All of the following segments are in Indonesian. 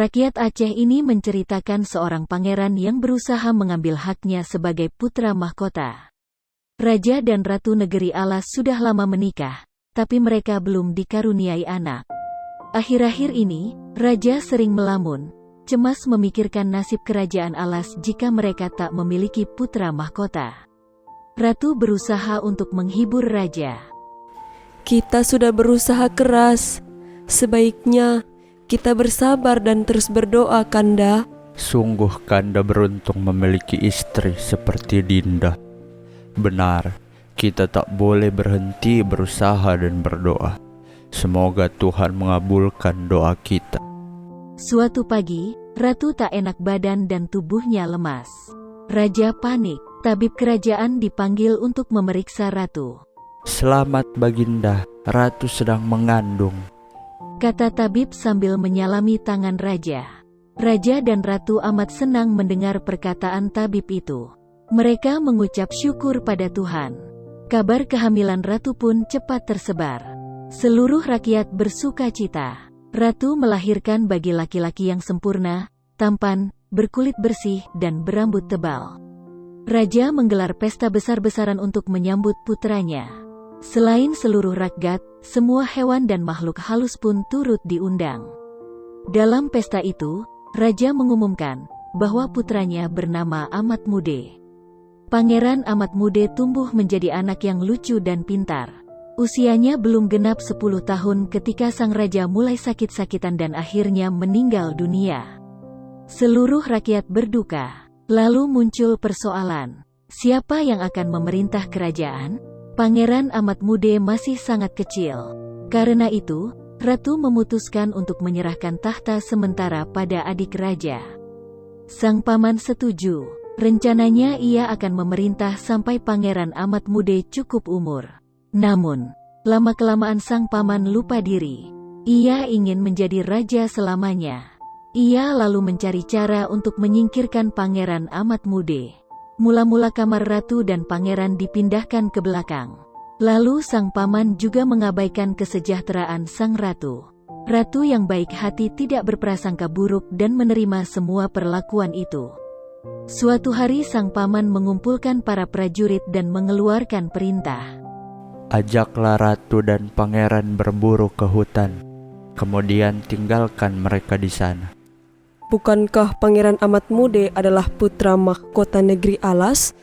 Rakyat Aceh ini menceritakan seorang pangeran yang berusaha mengambil haknya sebagai putra mahkota. Raja dan Ratu Negeri Alas sudah lama menikah, tapi mereka belum dikaruniai anak. Akhir-akhir ini, Raja sering melamun, cemas memikirkan nasib kerajaan Alas jika mereka tak memiliki putra mahkota. Ratu berusaha untuk menghibur Raja. Kita sudah berusaha keras. Sebaiknya kita bersabar dan terus berdoa, Kanda. Sungguh Kanda beruntung memiliki istri seperti Dinda. Benar, kita tak boleh berhenti berusaha dan berdoa. Semoga Tuhan mengabulkan doa kita. Suatu pagi, Ratu tak enak badan dan tubuhnya lemas. Raja panik. Tabib kerajaan dipanggil untuk memeriksa Ratu. Selamat Baginda, Ratu sedang mengandung, kata tabib sambil menyalami tangan Raja. Raja dan Ratu amat senang mendengar perkataan tabib itu. Mereka mengucap syukur pada Tuhan. Kabar kehamilan Ratu pun cepat tersebar. Seluruh rakyat bersuka cita. Ratu melahirkan bagi laki-laki yang sempurna, tampan, berkulit bersih, dan berambut tebal. Raja menggelar pesta besar-besaran untuk menyambut putranya. Selain seluruh rakyat, semua hewan dan makhluk halus pun turut diundang. Dalam pesta itu, Raja mengumumkan bahwa putranya bernama Amat Mude. Pangeran Amat Mude tumbuh menjadi anak yang lucu dan pintar. Usianya belum genap 10 tahun ketika sang raja mulai sakit-sakitan dan akhirnya meninggal dunia. Seluruh rakyat berduka. Lalu muncul persoalan, siapa yang akan memerintah kerajaan? Pangeran Amat Mude masih sangat kecil. Karena itu, Ratu memutuskan untuk menyerahkan tahta sementara pada adik raja. Sang paman setuju. Rencananya ia akan memerintah sampai Pangeran Amat Mude cukup umur. Namun, lama-kelamaan sang paman lupa diri. Ia ingin menjadi raja selamanya. Ia lalu mencari cara untuk menyingkirkan Pangeran Amat Mude. Mula-mula kamar Ratu dan Pangeran dipindahkan ke belakang. Lalu sang paman juga mengabaikan kesejahteraan sang Ratu. Ratu yang baik hati tidak berprasangka buruk dan menerima semua perlakuan itu. Suatu hari sang paman mengumpulkan para prajurit dan mengeluarkan perintah. Ajaklah Ratu dan Pangeran berburu ke hutan, kemudian tinggalkan mereka di sana. Bukankah Pangeran Amat Mude adalah putra mahkota negeri Alas?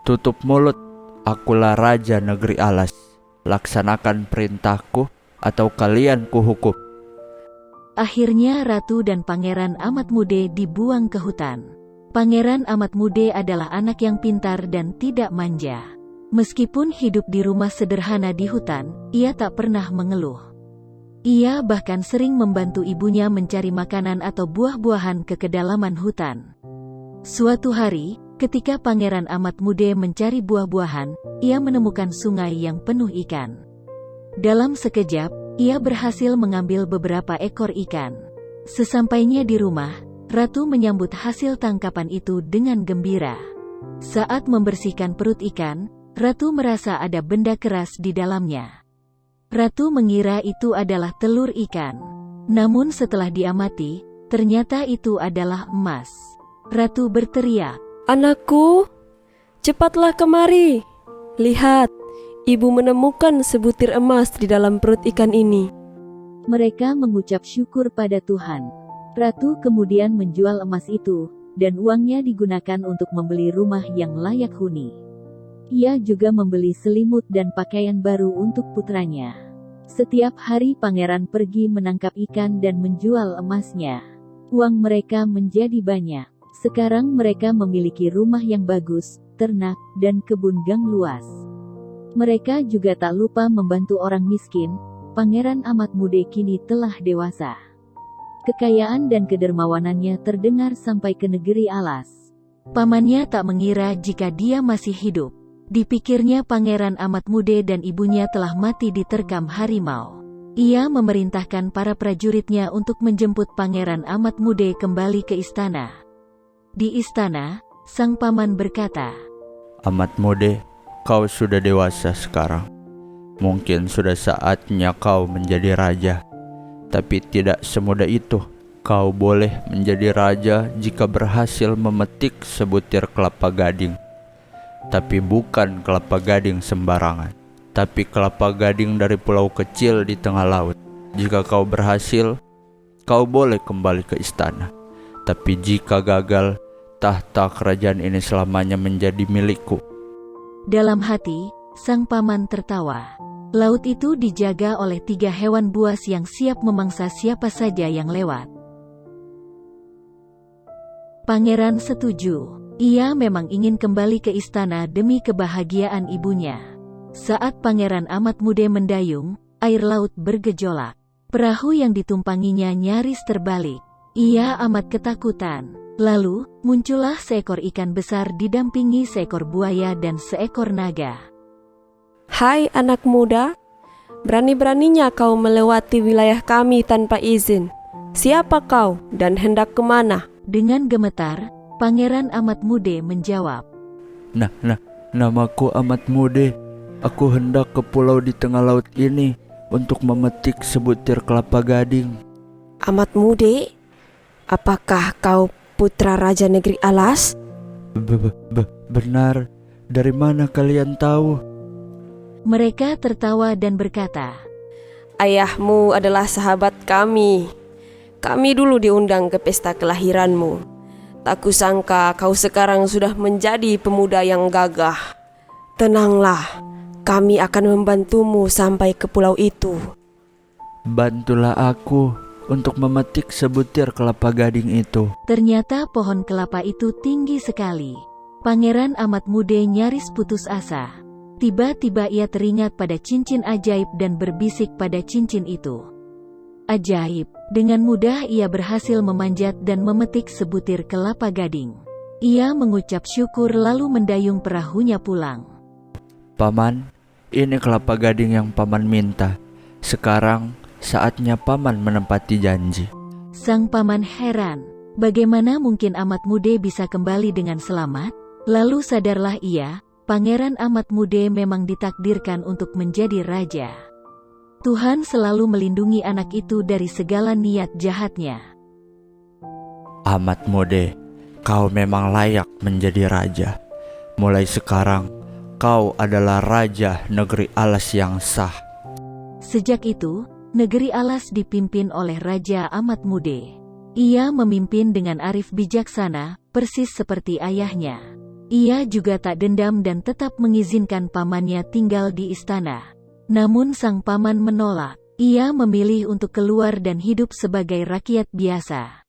Tutup mulut, akulah Raja Negeri Alas. Laksanakan perintahku atau kalian kuhukum. Akhirnya Ratu dan Pangeran Amat Mude dibuang ke hutan. Pangeran Amat Mude adalah anak yang pintar dan tidak manja. Meskipun hidup di rumah sederhana di hutan, ia tak pernah mengeluh. Ia bahkan sering membantu ibunya mencari makanan atau buah-buahan ke kedalaman hutan. Suatu hari, ketika Pangeran Amat Mude mencari buah-buahan, ia menemukan sungai yang penuh ikan. Dalam sekejap, ia berhasil mengambil beberapa ekor ikan. Sesampainya di rumah, Ratu menyambut hasil tangkapan itu dengan gembira. Saat membersihkan perut ikan, Ratu merasa ada benda keras di dalamnya. Ratu mengira itu adalah telur ikan. Namun setelah diamati, ternyata itu adalah emas. Ratu berteriak, Anakku, cepatlah kemari. Lihat, ibu menemukan sebutir emas di dalam perut ikan ini. Mereka mengucap syukur pada Tuhan. Ratu kemudian menjual emas itu, dan uangnya digunakan untuk membeli rumah yang layak huni. Ia juga membeli selimut dan pakaian baru untuk putranya. Setiap hari pangeran pergi menangkap ikan dan menjual emasnya. Uang mereka menjadi banyak. Sekarang mereka memiliki rumah yang bagus, ternak, dan kebun gang luas. Mereka juga tak lupa membantu orang miskin. Pangeran Amat Mude kini telah dewasa. Kekayaan dan kedermawanannya terdengar sampai ke negeri Alas. Pamannya tak mengira jika dia masih hidup. Dipikirnya Pangeran Amat Mude dan ibunya telah mati diterkam harimau. Ia memerintahkan para prajuritnya untuk menjemput Pangeran Amat Mude kembali ke istana. Di istana, sang paman berkata, Amat Mude, kau sudah dewasa sekarang. Mungkin sudah saatnya kau menjadi raja. Tapi tidak semudah itu. Kau boleh menjadi raja jika berhasil memetik sebutir kelapa gading. Tapi bukan kelapa gading sembarangan, tapi kelapa gading dari pulau kecil di tengah laut. Jika kau berhasil, kau boleh kembali ke istana. Tapi jika gagal, tahta kerajaan ini selamanya menjadi milikku. Dalam hati, sang paman tertawa. Laut itu dijaga oleh 3 hewan buas yang siap memangsa siapa saja yang lewat. Pangeran setuju. Ia memang ingin kembali ke istana demi kebahagiaan ibunya. Saat Pangeran Amat Mude mendayung, air laut bergejolak. Perahu yang ditumpanginya nyaris terbalik. Ia amat ketakutan. Lalu, muncullah seekor ikan besar didampingi seekor buaya dan seekor naga. Hai anak muda, berani-beraninya kau melewati wilayah kami tanpa izin. Siapa kau dan hendak kemana? Dengan gemetar, Pangeran Amat Mude menjawab. Namaku Amat Mude. Aku hendak ke pulau di tengah laut ini untuk memetik sebutir kelapa gading. Amat Mude, apakah kau putra Raja Negeri Alas? Benar. Dari mana kalian tahu? Mereka tertawa dan berkata, Ayahmu adalah sahabat kami. Kami dulu diundang ke pesta kelahiranmu. Tak kusangka kau sekarang sudah menjadi pemuda yang gagah. Tenanglah, kami akan membantumu sampai ke pulau itu. Bantulah aku untuk memetik sebutir kelapa gading itu. Ternyata pohon kelapa itu tinggi sekali. Pangeran Amat Mude nyaris putus asa. Tiba-tiba ia teringat pada cincin ajaib dan berbisik pada cincin itu. Ajaib, dengan mudah ia berhasil memanjat dan memetik sebutir kelapa gading. Ia mengucap syukur lalu mendayung perahunya pulang. Paman, ini kelapa gading yang paman minta. Sekarang saatnya paman menepati janji. Sang paman heran, bagaimana mungkin Amat Mude bisa kembali dengan selamat? Lalu sadarlah ia, Pangeran Amat Mude memang ditakdirkan untuk menjadi raja. Tuhan selalu melindungi anak itu dari segala niat jahatnya. Amat Mude, kau memang layak menjadi raja. Mulai sekarang, kau adalah raja negeri Alas yang sah. Sejak itu, negeri Alas dipimpin oleh Raja Amat Mude. Ia memimpin dengan arif bijaksana, persis seperti ayahnya. Ia juga tak dendam dan tetap mengizinkan pamannya tinggal di istana. Namun sang paman menolak. Ia memilih untuk keluar dan hidup sebagai rakyat biasa.